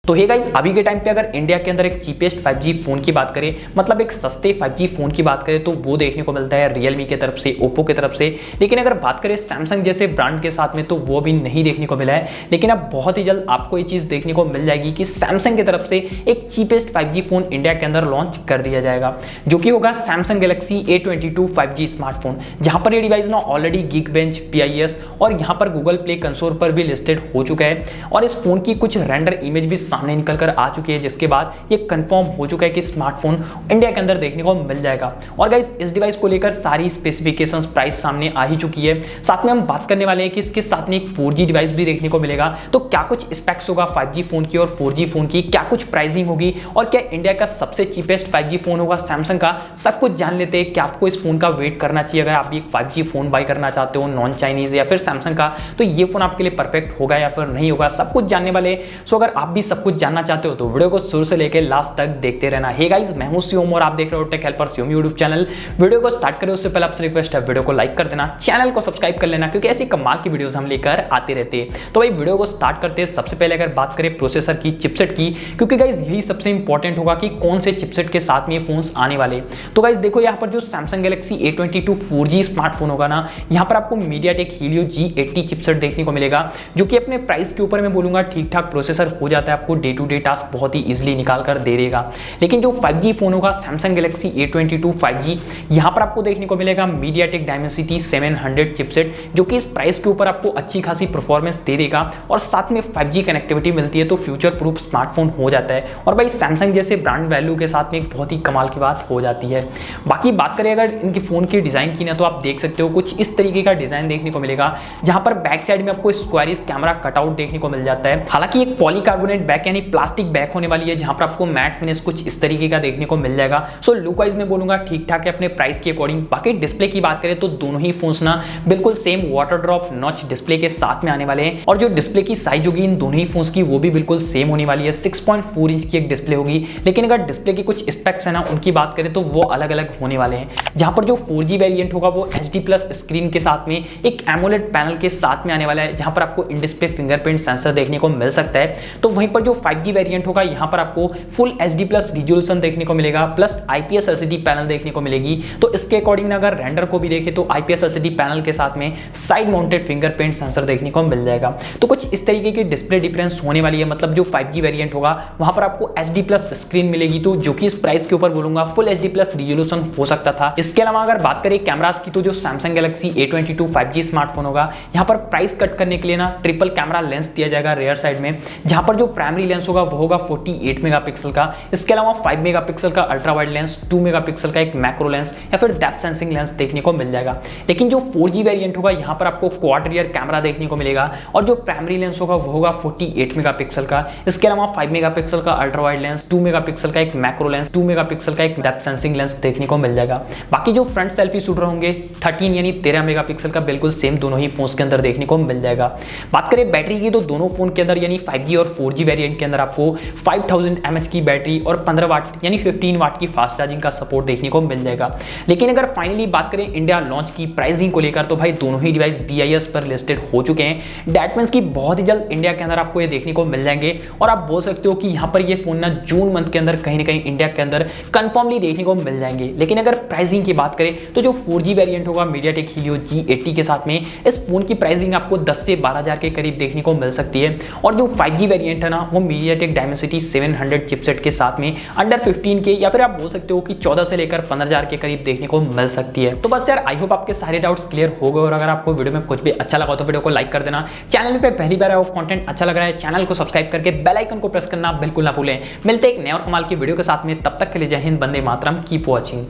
तो hey guys, अभी के टाइम पे अगर इंडिया के अंदर एक चीपेस्ट 5G फोन की बात करें, मतलब एक सस्ते 5G फोन की बात करें, तो वो देखने को मिलता है रियलमी की तरफ से, ओप्पो की तरफ से। लेकिन अगर बात करें सैमसंग जैसे ब्रांड के साथ में, तो वो भी नहीं देखने को मिला है। लेकिन अब बहुत ही जल्द आपको ये चीज देखने को मिल जाएगी कि सैमसंग की तरफ से एक चीपेस्ट 5G फोन इंडिया के अंदर लॉन्च कर दिया जाएगा, जो कि होगा Samsung Galaxy A22 5G smartphone. जहां पर ये डिवाइस ना ऑलरेडी Geekbench, PIS और यहां पर गूगल प्ले कंसोल पर भी लिस्टेड हो चुका है। और इस फोन की कुछ रेंडर इमेज भी सामने निकल कर आ चुकी है, जिसके बाद ये कंफर्म हो चुका है कि स्मार्टफोन इंडिया के अंदर देखने को मिल जाएगा। और गाइस, इस डिवाइस को लेकर सारी स्पेसिफिकेशंस, प्राइस सामने आ ही चुकी है। साथ में हम बात करने वाले हैं कि इसके साथ में एक 4G डिवाइस भी देखने को मिलेगा। तो क्या कुछ स्पेक्स होगा 5G फोन की और 4G फोन की, क्या कुछ प्राइसिंग होगी और क्या इंडिया का सबसे चीपेस्ट 5G फोन होगा सैमसंग का, सब कुछ जान लेते हैं। क्या आपको इस फोन का वेट करना चाहिए अगर आप एक 5G फोन बाय करना चाहते हो नॉन चाइनीज या फिर सैमसंग का, तो ये फोन आपके लिए परफेक्ट होगा या फिर नहीं होगा, सब कुछ जानने वाले। सो अगर आप भी सब कुछ जानना चाहते हो तो वीडियो को शुरू से लेकर लास्ट तक देखते रहना। हे गाइस, मैं हूं शिवम और आप देख रहे हो take helper Shivam YouTube channel. Video को स्टार्ट करें उससे पहले आपसे रिक्वेस्ट है, वीडियो को लाइक कर देना, चैनल को सब्सक्राइब कर लेना, क्योंकि ऐसी कमाल की वीडियोस हम लेकर आते रहते हैं। तो भाई वीडियो को स्टार्ट करते हैं। सबसे पहले अगर बात करें प्रोसेसर की, चिपसेट की, क्योंकि गाइस यही सबसे इंपॉर्टेंट होगा कि कौन से चिपसेट के साथ में ये फोन्स आने वाले। तो गाइस देखो, यहाँ पर जो Samsung Galaxy A22 4G smartphone होगा ना, यहाँ पर आपको मीडियाटेक हीलियो G80 चिपसेट देखने को मिलेगा, जो कि अपने प्राइस के ऊपर मैं बोलूंगा ठीक ठाक प्रोसेसर हो जाता है, आपको डे टू डे टास्क बहुत ही इजीली निकाल कर दे देगा। लेकिन जो 5G फोन होगा सैमसंग गैलेक्सी A22 5G, यहाँ पर आपको देखने को मिलेगा मीडियाटेक डायमेंसिटी 700 चिपसेट, जो कि इस प्राइस के ऊपर आपको अच्छी खासी परफॉर्मेंस दे देगा और साथ में 5G कनेक्टिविटी मिलती है, तो फ्यूचर प्रूफ स्मार्टफोन हो जाता है। और भाई सैमसंग जैसे ब्रांड वैल्यू के साथ में एक बहुत ही कमाल की बात हो जाती है। बाकी बात करें अगर इनकी फोन की डिजाइन की ना, तो आप देख सकते हो कुछ इस तरीके का डिजाइन देखने को मिलेगा, जहां पर बैक साइड में आपको स्क्वायरिश कैमरा कटआउट देखने को मिल जाता है। हालांकि एक पॉलीकार्बोनेट बैक यानी प्लास्टिक बैक होने वाली है, जहां पर आपको मैट फिनिश कुछ इस तरीके का देखने को मिल जाएगा। सो लुक वाइज मैं बोलूंगा ठीक ठाक है अपने प्राइस के अकॉर्डिंग। बाकी डिस्प्ले की बात करें तो दोनों ही फोन्स ना बिल्कुल same water drop notch display के साथ में आने वाले हैं, और जो डिस्प्ले की साइज होगी इन दोनों ही फोन्स की वो भी बिल्कुल सेम होने वाली है। 6.4 इंच की एक डिस्प्ले होगी। लेकिन अगर डिस्प्ले की कुछ स्पेक्स है ना, उनकी बात करें तो वो अलग अलग होने वाले हैं। जहां पर जो 4G वेरिएंट होगा वो HD+ स्क्रीन के साथ में एक एमोलेड पैनल के साथ में आने वाला है, जहां पर आपको इन डिस्प्ले फिंगरप्रिंट सेंसर देखने को मिल सकता है। तो वहीं पर जो 5G वेरिएंट होगा, यहां पर आपको फुल HD+ रिजोल्यूशन देखने को मिलेगा, प्लस IPS LCD पैनल देखने को मिलेगी। तो इसके अकॉर्डिंग अगर रेंडर को भी देखें तो IPS LCD पैनल के साथ में साइड माउंटेड फिंगरप्रिंट सेंसर देखने को मिल जाएगा। तो कुछ इस तरीके की डिस्प्ले डिफरेंस होने वाली है। मतलब जो 5G वेरिएंट होगा वहां पर आपको HD+ स्क्रीन मिलेगी, तो जो कि इस प्राइस के ऊपर बोलूंगा फुल HD+ रिजोल्यूशन हो सकता था। इसके अलावा अगर बात करें कैमरास की, तो जो Samsung Galaxy A22 5G smartphone होगा, यहां पर प्राइस कट करने के लिए ना ट्रिपल कैमरा लेंस दिया जाएगा रेयर साइड में, जहां पर जो प्राइमरी लेंस होगा वो होगा 48 मेगापिक्सल का। इसके अलावा 5 मेगापिक्सल का अल्ट्रा वाइड लेंस, 2 मेगापिक्सल का एक मैक्रो लेंस या फिर डेप्थ सेंसिंग लेंस देखने को मिल जाएगा। लेकिन जो 4G वेरिएंट होगा, यहां पर आपको क्वाड रियर कैमरा देखने को मिलेगा, और जो प्राइमरी लेंस होगा वो होगा 48 मेगापिक्सल का। इसके अलावा 5 मेगापिक्सल का अल्ट्रा वाइड लेंस, 2 मेगापिक्सल का एक मैक्रो लेंस, 2 मेगापिक्सल का एक डेप्थ सेंसिंग लेंस देखने को मिल जाएगा। बाकी जो फ्रंट सेल्फी शूटर होंगे 13 यानी 13 मेगापिक्सल का बिल्कुल सेम दोनों ही फोन्स के अंदर देखने को मिल जाएगा। बात करें बैटरी की, तो दोनों फोन के अंदर यानी 5G और 4G वेरिएंट के अंदर आपको 5000 mAh की बैटरी और 15 वाट यानी 15 वाट की फास्ट चार्जिंग का सपोर्ट देखने को मिल जाएगा। लेकिन अगर फाइनली बात करें इंडिया लॉन्च की प्राइसिंग को लेकर, तो भाई दोनों ही डिवाइस BIS पर लिस्टेड हो चुके हैं। दैट मींस कि बहुत ही जल्द इंडिया के अंदर आपको ये देखने को मिल जाएंगे, और आप बोल सकते हो कि यहाँ पर ये फोन ना जून मंथ के अंदर कहीं ना कहीं इंडिया के अंदर कंफर्मली देखने को मिल जाएंगे। लेकिन अगर प्राइसिंग की बात करें तो जो 4G वेरिएंट होगा मीडियाटेक हीलियो G80 के साथ में, इस फोन की प्राइसिंग आपको 10 से 12,000 के करीब देखने को मिल सकती है। और जो 5G वेरिएंट है ना, वो मीडियाटेक डायमेंसिटी 700 चिपसेट के साथ में अंडर 15 के या फिर आप बोल सकते हो कि 14 से लेकर 15,000 के करीब देखने को मिल सकती है। तो बस यार, आई होप आपके सारे डाउट्स क्लियर हो गए, और अगर आपको वीडियो में कुछ भी अच्छा लगा तो वीडियो को लाइक कर देना। चैनल पे पहली बार आए हो, कंटेंट अच्छा लग रहा है, चैनल को सब्सक्राइब करके बेल आइकन को प्रेस करना बिल्कुल ना भूलें। मिलते हैं एक नए और कमाल की वीडियो के साथ में, तब तक के लिए जय हिंद, वंदे मातरम, कीप वॉचिंग।